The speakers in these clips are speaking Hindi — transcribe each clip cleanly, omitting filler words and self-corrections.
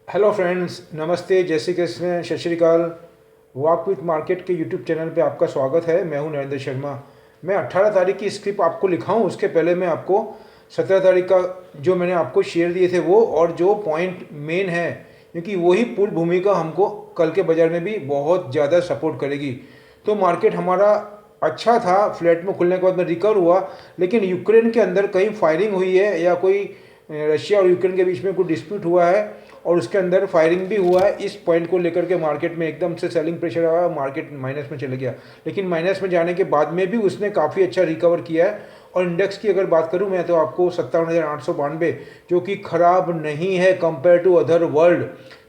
हेलो फ्रेंड्स, नमस्ते, जय श्री कृष्ण, सत श्री अकाल। वॉक विथ मार्केट के यूट्यूब चैनल पे आपका स्वागत है। मैं हूं नरेंद्र शर्मा। मैं 18 तारीख की स्क्रिप्ट आपको लिखा हूं, उसके पहले मैं आपको 17 तारीख का जो मैंने आपको शेयर दिए थे वो और जो पॉइंट मेन है, क्योंकि वही पूर्ण भूमिका हमको कल के बाज़ार में भी बहुत ज़्यादा सपोर्ट करेगी। तो मार्केट हमारा अच्छा था, फ्लैट में खुलने के बाद में रिकवर हुआ, लेकिन यूक्रेन के अंदर कहीं फायरिंग हुई है या कोई रशिया और यूक्रेन के बीच में कोई डिस्प्यूट हुआ है और उसके अंदर फायरिंग भी हुआ है। इस पॉइंट को लेकर के मार्केट में एकदम से सेलिंग प्रेशर आया, मार्केट माइनस में चले गया। लेकिन माइनस में जाने के बाद में भी उसने काफ़ी अच्छा रिकवर किया है। और इंडेक्स की अगर बात करूं मैं तो आपको 57,892, जो कि ख़राब नहीं है कंपेयर टू अदर वर्ल्ड।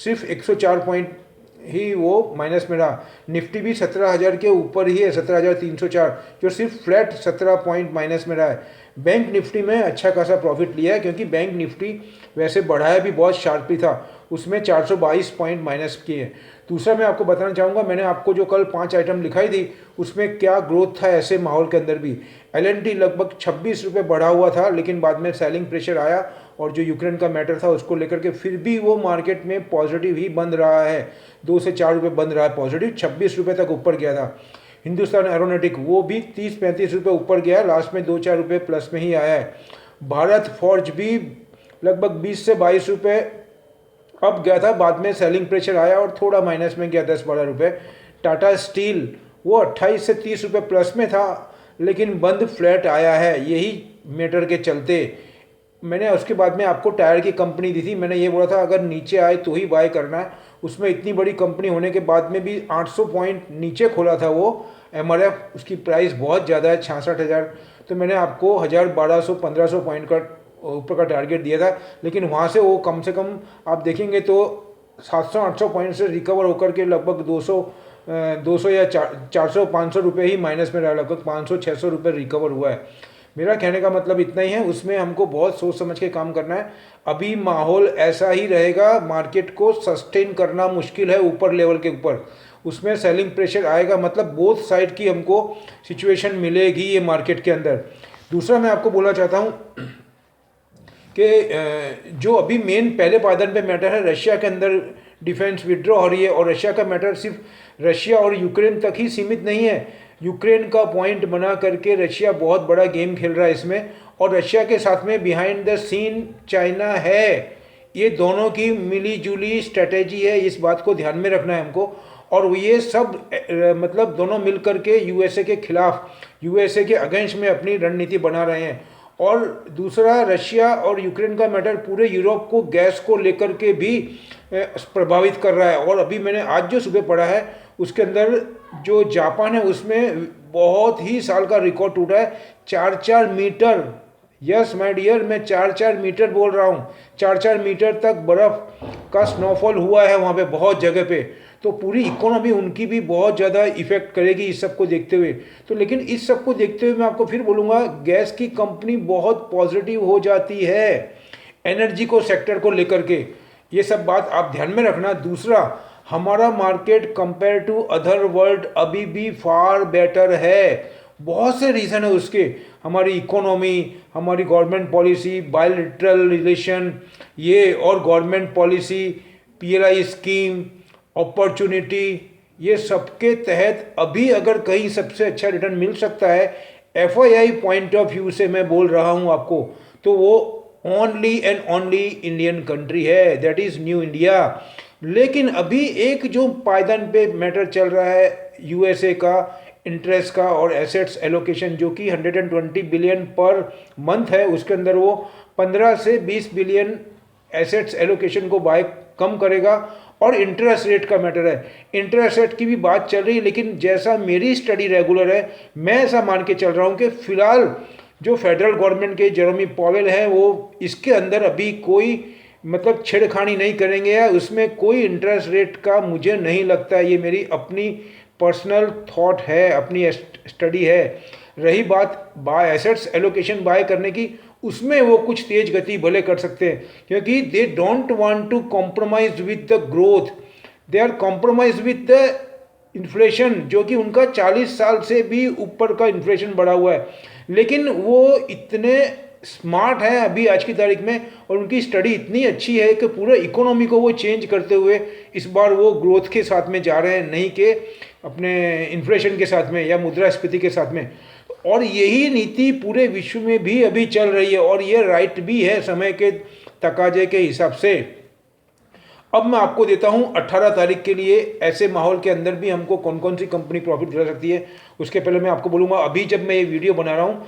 सिर्फ 104 पॉइंट ही वो माइनस में रहा। निफ्टी भी 17,000 के ऊपर ही है, 17,304, जो सिर्फ फ्लैट 17 पॉइंट माइनस में रहा है। बैंक निफ्टी में अच्छा खासा प्रॉफिट लिया है, क्योंकि बैंक निफ्टी वैसे बढ़ाया भी बहुत शार्पली था, उसमें 422 पॉइंट माइनस किए। दूसरा मैं आपको बताना चाहूँगा, मैंने आपको जो कल 5 आइटम लिखाई थी उसमें क्या ग्रोथ था ऐसे माहौल के अंदर भी। एल लगभग 26 रुपये बढ़ा हुआ था, लेकिन बाद में सेलिंग प्रेशर आया और जो यूक्रेन का मैटर था उसको लेकर के फिर भी वो मार्केट में पॉजिटिव ही बंद रहा है। 2 से 4 रुपये बंद रहा है पॉजिटिव, 26 रुपये तक ऊपर गया था। हिंदुस्तान एरोनॉटिक वो भी 30-35 रुपये ऊपर गया है, लास्ट में 2-4 रुपये प्लस में ही आया है। भारत फॉर्ज भी लगभग 20 से 22 रुपये अप गया था, बाद में सेलिंग प्रेशर आया और थोड़ा माइनस में गया, 10-12 रुपये। टाटा स्टील वो 28 से 30 रुपये प्लस में था, लेकिन बंद फ्लैट आया है, यही मैटर के चलते। मैंने उसके बाद में आपको टायर की कंपनी दी थी, मैंने ये बोला था अगर नीचे आए तो ही बाय करना है। उसमें इतनी बड़ी कंपनी होने के बाद में भी 800 पॉइंट नीचे खोला था वो एमआरएफ, उसकी प्राइस बहुत ज़्यादा है, 66,000। तो मैंने आपको 1,000, 1,200, 1,500 पॉइंट का ऊपर का टारगेट दिया था, लेकिन वहाँ से वो कम से कम आप देखेंगे तो 700-800 पॉइंट से रिकवर होकर के लगभग 200 या 400-500 रुपये ही माइनस में रहा, लगभग 500-600 रुपये रिकवर हुआ है। मेरा कहने का मतलब इतना ही है, उसमें हमको बहुत सोच समझ के काम करना है। अभी माहौल ऐसा ही रहेगा, मार्केट को सस्टेन करना मुश्किल है ऊपर लेवल के ऊपर, उसमें सेलिंग प्रेशर आएगा, मतलब बोथ साइड की हमको सिचुएशन मिलेगी ये मार्केट के अंदर। दूसरा मैं आपको बोलना चाहता हूँ कि जो अभी मेन पहले पायदान पे मैटर है, रशिया के अंदर डिफेंस विड्रॉ हो रही है, और रशिया का मैटर सिर्फ रशिया और यूक्रेन तक ही सीमित नहीं है। यूक्रेन का पॉइंट बना करके रशिया बहुत बड़ा गेम खेल रहा है इसमें, और रशिया के साथ में बिहाइंड द सीन चाइना है। ये दोनों की मिली जुली स्ट्रेटेजी है, इस बात को ध्यान में रखना है हमको। और ये सब मतलब दोनों मिल करके यूएसए के खिलाफ, यूएसए के अगेंस्ट में अपनी रणनीति बना रहे हैं। और दूसरा, रशिया और यूक्रेन का मैटर पूरे यूरोप को गैस को लेकर के भी प्रभावित कर रहा है। और अभी मैंने आज जो सुबह पढ़ा है उसके अंदर जो जापान है उसमें बहुत ही साल का रिकॉर्ड टूटा है, 4-4 मीटर। यस माय डियर, मैं 4-4 मीटर बोल रहा हूँ, 4-4 मीटर तक बर्फ़ का स्नोफॉल हुआ है वहाँ पे बहुत जगह पे। तो पूरी इकोनॉमी उनकी भी बहुत ज़्यादा इफेक्ट करेगी इस सब को देखते हुए। तो लेकिन इस सब को देखते हुए मैं आपको फिर बोलूँगा, गैस की कंपनी बहुत पॉजिटिव हो जाती है एनर्जी को सेक्टर को लेकर के, ये सब बात आप ध्यान में रखना। दूसरा, हमारा market compare to other world अभी भी फार बेटर है, बहुत से रीज़न है उसके। हमारी इकोनॉमी, हमारी गवर्नमेंट पॉलिसी, बायलैटरल रिलेशन, ये और government policy, PLI scheme, opportunity, ये सबके तहत अभी अगर कहीं सबसे अच्छा रिटर्न मिल सकता है एफआईआई पॉइंट ऑफ व्यू से मैं बोल रहा हूँ आपको, तो वो only and only Indian country है, दैट इज़ न्यू इंडिया। लेकिन अभी एक जो पायदान पे मैटर चल रहा है यूएसए का इंटरेस्ट का और एसेट्स एलोकेशन, जो कि 120 बिलियन पर मंथ है, उसके अंदर वो 15 से 20 बिलियन एसेट्स एलोकेशन को बाय कम करेगा। और इंटरेस्ट रेट का मैटर है, इंटरेस्ट रेट की भी बात चल रही है, लेकिन जैसा मेरी स्टडी रेगुलर है, मैं ऐसा मान के चल रहा हूँ कि फिलहाल जो फेडरल गवर्नमेंट के जेरोमी पॉवेल हैं वो इसके अंदर अभी कोई मतलब छेड़खानी नहीं करेंगे, या उसमें कोई इंटरेस्ट रेट का मुझे नहीं लगता है। ये मेरी अपनी पर्सनल थॉट है, अपनी स्टडी है। रही बात बाय एसेट्स एलोकेशन बाय करने की, उसमें वो कुछ तेज गति भले कर सकते हैं, क्योंकि they don't want to compromise with the growth, they are compromise with the inflation, जो कि उनका 40 साल से भी ऊपर का इन्फ्लेशन बढ़ा हुआ है। लेकिन वो इतने स्मार्ट हैं अभी आज की तारीख में, और उनकी स्टडी इतनी अच्छी है कि पूरे इकोनॉमी को वो चेंज करते हुए इस बार वो ग्रोथ के साथ में जा रहे हैं, नहीं कि अपने इन्फ्लेशन के साथ में या मुद्रास्फीति के साथ में। और यही नीति पूरे विश्व में भी अभी चल रही है, और ये राइट भी है समय के तकाजे के हिसाब से। अब मैं आपको देता हूं 18 तारीख के लिए ऐसे माहौल के अंदर भी हमको कौन कौन सी कंपनी प्रॉफिट दिला सकती है। उसके पहले मैं आपको बोलूँगा, अभी जब मैं ये वीडियो बना रहा हूँ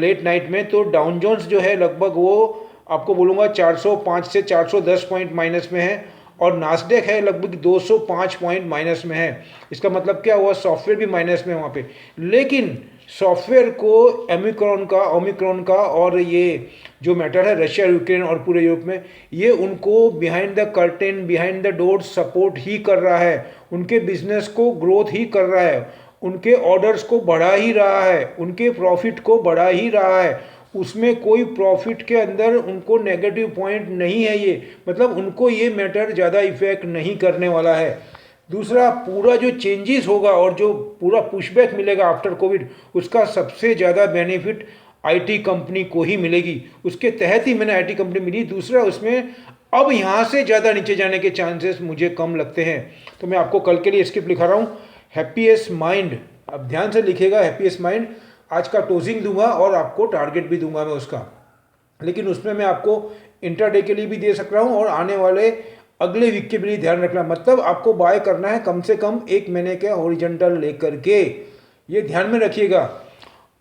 लेट नाइट में, तो डाउन जोन्स जो है लगभग वो आपको बोलूँगा 405 से 410 पॉइंट माइनस में है, और नास्डेक है लगभग 205 पॉइंट माइनस में है। इसका मतलब क्या हुआ, सॉफ्टवेयर भी माइनस में है वहाँ पे। लेकिन सॉफ्टवेयर को ओमिक्रॉन का और ये जो मैटर है रशिया यूक्रेन और पूरे यूरोप में, ये उनको behind the curtain behind the door support ही कर रहा है, उनके बिजनेस को ग्रोथ ही कर रहा है, उनके ऑर्डर्स को बढ़ा ही रहा है, उनके प्रॉफिट को बढ़ा ही रहा है। उसमें कोई प्रॉफिट के अंदर उनको नेगेटिव पॉइंट नहीं है। ये मतलब उनको ये मैटर ज़्यादा इफेक्ट नहीं करने वाला है। दूसरा, पूरा जो चेंजेस होगा और जो पूरा पुशबैक मिलेगा आफ्टर कोविड, उसका सबसे ज़्यादा बेनिफिट आईटी कंपनी को ही मिलेगी। उसके तहत ही मैंने आईटी कंपनी मिली। दूसरा, उसमें अब यहाँ से ज़्यादा नीचे जाने के चांसेस मुझे कम लगते हैं। तो मैं आपको कल के लिए स्क्रिप्ट लिखा रहा हूँ, हैप्पीएस्ट माइंड। अब ध्यान से लिखेगा, हैप्पीएस्ट माइंड। आज का क्लोजिंग दूंगा और आपको टारगेट भी दूंगा मैं उसका, लेकिन उसमें मैं आपको इंट्राडे के लिए भी दे सक रहा हूँ और आने वाले अगले वीक के लिए ध्यान रखना। मतलब आपको बाय करना है कम से कम 1 महीने के हॉरिजॉन्टल लेकर के, ये ध्यान में रखिएगा।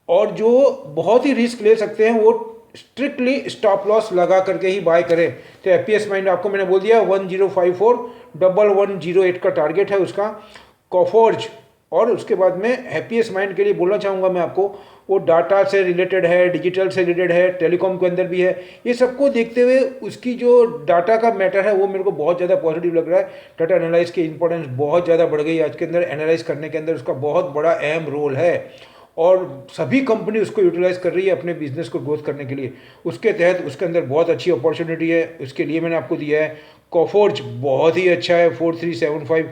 और जो बहुत ही रिस्क ले सकते हैं वो स्ट्रिक्टली स्टॉप लॉस लगा करके ही बाय करें। तो हैप्पीएस्ट माइंड आपको मैंने बोल दिया 1054-1108 का टारगेट है उसका। कॉफोर्ज, और उसके बाद में हैप्पीएस्ट माइंड के लिए बोलना चाहूँगा मैं आपको, वो डाटा से रिलेटेड है, डिजिटल से रिलेटेड है, टेलीकॉम के अंदर भी है। ये सबको देखते हुए उसकी जो डाटा का मैटर है वो मेरे को बहुत ज़्यादा पॉजिटिव लग रहा है। डाटा एनालाइज की इंपॉर्टेंस बहुत ज़्यादा बढ़ गई आज के अंदर, एनालाइज करने के अंदर उसका बहुत बड़ा अहम रोल है, और सभी कंपनी उसको यूटिलाइज कर रही है अपने बिजनेस को ग्रोथ करने के लिए। उसके तहत उसके अंदर बहुत अच्छी अपॉर्चुनिटी है, उसके लिए मैंने आपको दिया है। कॉफोर्ज बहुत ही अच्छा है, 4375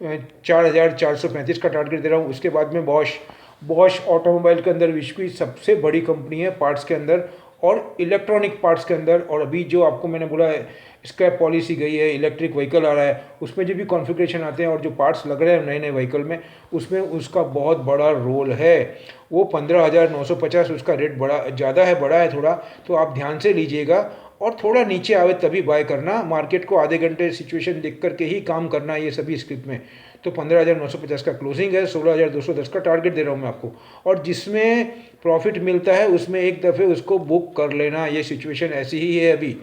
4435 का टारगेट दे रहा हूँ। उसके बाद में बॉश ऑटोमोबाइल के अंदर विश्व की सबसे बड़ी कंपनी है पार्ट्स के अंदर और इलेक्ट्रॉनिक पार्ट्स के अंदर। और अभी जो आपको मैंने बोला है स्क्रैप पॉलिसी गई है, इलेक्ट्रिक व्हीकल आ रहा है, उसमें जो भी कॉन्फ़िगरेशन आते हैं और जो पार्ट्स लग रहे हैं नए नए व्हीकल में, उसमें उसका बहुत बड़ा रोल है। वो 15,950 उसका रेट बड़ा ज़्यादा है, बड़ा है थोड़ा, तो आप ध्यान से लीजिएगा। और थोड़ा नीचे आवे तभी बाय करना, मार्केट को आधे घंटे सिचुएशन देख करके ही काम करना है ये सभी स्क्रिप्ट में। तो 15,950 का क्लोजिंग है, 16,210 का टारगेट दे रहा हूँ मैं आपको। और जिसमें प्रॉफिट मिलता है उसमें एक दफ़े उसको बुक कर लेना, ये सिचुएशन ऐसी ही है अभी।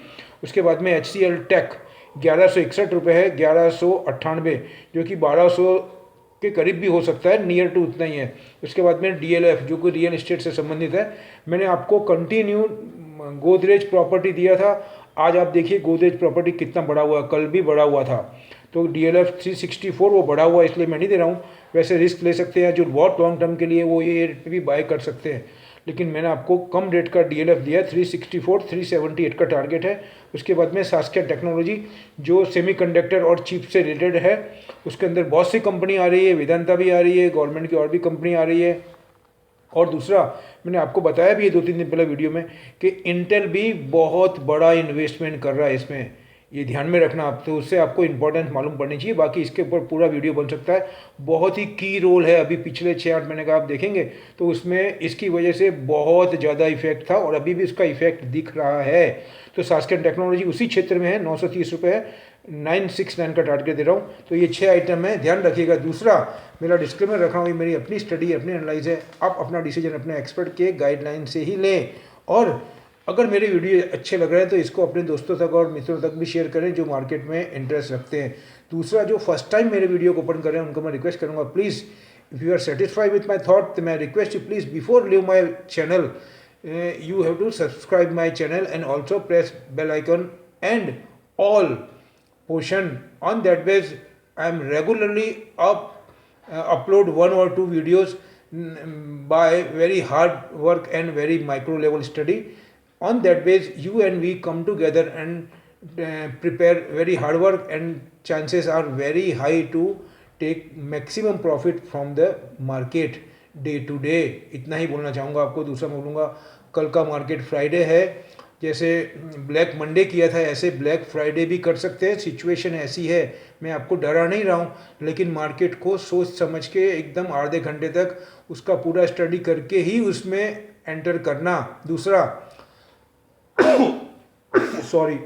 उसके बाद में HCL टेक 1161 रुपये है, 1198, जो कि 1200 के करीब भी हो सकता है, नियर टू उतना ही है। उसके बाद में DLF जो कि रियल एस्टेट से संबंधित है। मैंने आपको कंटिन्यू गोदरेज प्रॉपर्टी दिया था, आज आप देखिए गोदरेज प्रॉपर्टी कितना बढ़ा हुआ है, कल भी बढ़ा हुआ था। तो DLF 364 वो बढ़ा हुआ है, इसलिए मैं नहीं दे रहा हूँ। वैसे रिस्क ले सकते हैं जो बहुत लॉन्ग टर्म के लिए, वो ये रेट पे भी बाय कर सकते हैं, लेकिन मैंने आपको कम रेट का DLF दिया, 364 378 का टारगेट है। उसके बाद में सास्किया टेक्नोलॉजी जो सेमीकंडक्टर और चिप से रिलेटेड है, उसके अंदर बहुत सी कंपनी आ रही है, वेदांता भी आ रही है, गवर्नमेंट की और भी कंपनी आ रही है। और दूसरा, मैंने आपको बताया भी है 2-3 दिन पहले वीडियो में कि इंटेल भी बहुत बड़ा इन्वेस्टमेंट कर रहा है इसमें, ये ध्यान में रखना आप। तो उससे आपको इंपॉर्टेंस मालूम पड़नी चाहिए, बाकी इसके ऊपर पूरा वीडियो बन सकता है। बहुत ही की रोल है अभी पिछले 6-8 महीने का आप देखेंगे तो उसमें इसकी वजह से बहुत ज़्यादा इफेक्ट था और अभी भी उसका इफेक्ट दिख रहा है। तो सास्किया टेक्नोलॉजी उसी क्षेत्र में है, 930 रुपये है, 969 का टारगेट दे रहा हूँ। तो ये 6 आइटम है, ध्यान रखिएगा। दूसरा, मेरा डिस्क्लेमर रखा हूँ, ये मेरी अपनी स्टडी अपनी एनालाइज है, आप अपना डिसीजन अपने एक्सपर्ट के गाइडलाइन से ही लें। और अगर मेरे वीडियो अच्छे लग रहे हैं तो इसको अपने दोस्तों तक और मित्रों तक भी शेयर करें जो मार्केट में इंटरेस्ट रखते हैं। दूसरा, जो फर्स्ट टाइम मेरे वीडियो को ओपन कर रहे हैं उनको मैं रिक्वेस्ट करूँगा, please if you are satisfied with my thought, तो मैं request you please before leave my channel you have to subscribe my channel and also press bell icon and all portion. On that base I am regularly upload 1 or 2 videos by very hard work and very micro level study. On that base you and we come together and prepare very hard work, and chances are very high to take maximum profit from the market day to day. इतना ही बोलना चाहूँगा आपको। दूसरा मैं बोलूँगा कल का मार्केट फ्राइडे है, जैसे ब्लैक मंडे किया था ऐसे ब्लैक फ्राइडे भी कर सकते हैं। सिचुएशन ऐसी है, मैं आपको डरा नहीं रहा हूँ, लेकिन मार्केट को सोच समझ के एकदम आधे घंटे तक उसका पूरा स्टडी करके ही उसमें एंटर करना। दूसरा सॉरी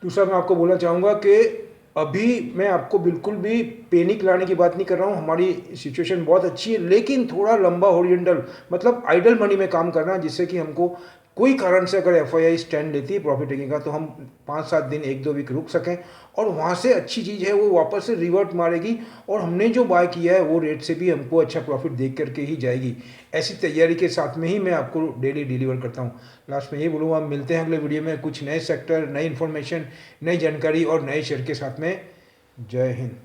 दूसरा मैं आपको बोलना चाहूँगा कि अभी मैं आपको बिल्कुल भी पैनिक लाने की बात नहीं कर रहा हूँ। हमारी सिचुएशन बहुत अच्छी है, लेकिन थोड़ा लंबा हॉरिजॉन्टल मतलब आइडल मनी में काम करना, जिससे कि हमको कोई कारण से अगर एफआईआई स्टैंड लेती है प्रॉफिट टेकिंग का, तो हम 5-7 दिन 1-2 वीक रुक सकें और वहाँ से अच्छी चीज़ है वो वापस से रिवर्ट मारेगी और हमने जो बाय किया है वो रेट से भी हमको अच्छा प्रॉफिट देख करके ही जाएगी। ऐसी तैयारी के साथ में ही मैं आपको डेली डिलीवर करता हूँ। लास्ट में यही बोलूँगा, मिलते हैं अगले वीडियो में कुछ नए सेक्टर, नई इन्फॉर्मेशन, नई जानकारी और नए शेयर के साथ में। जय हिंद।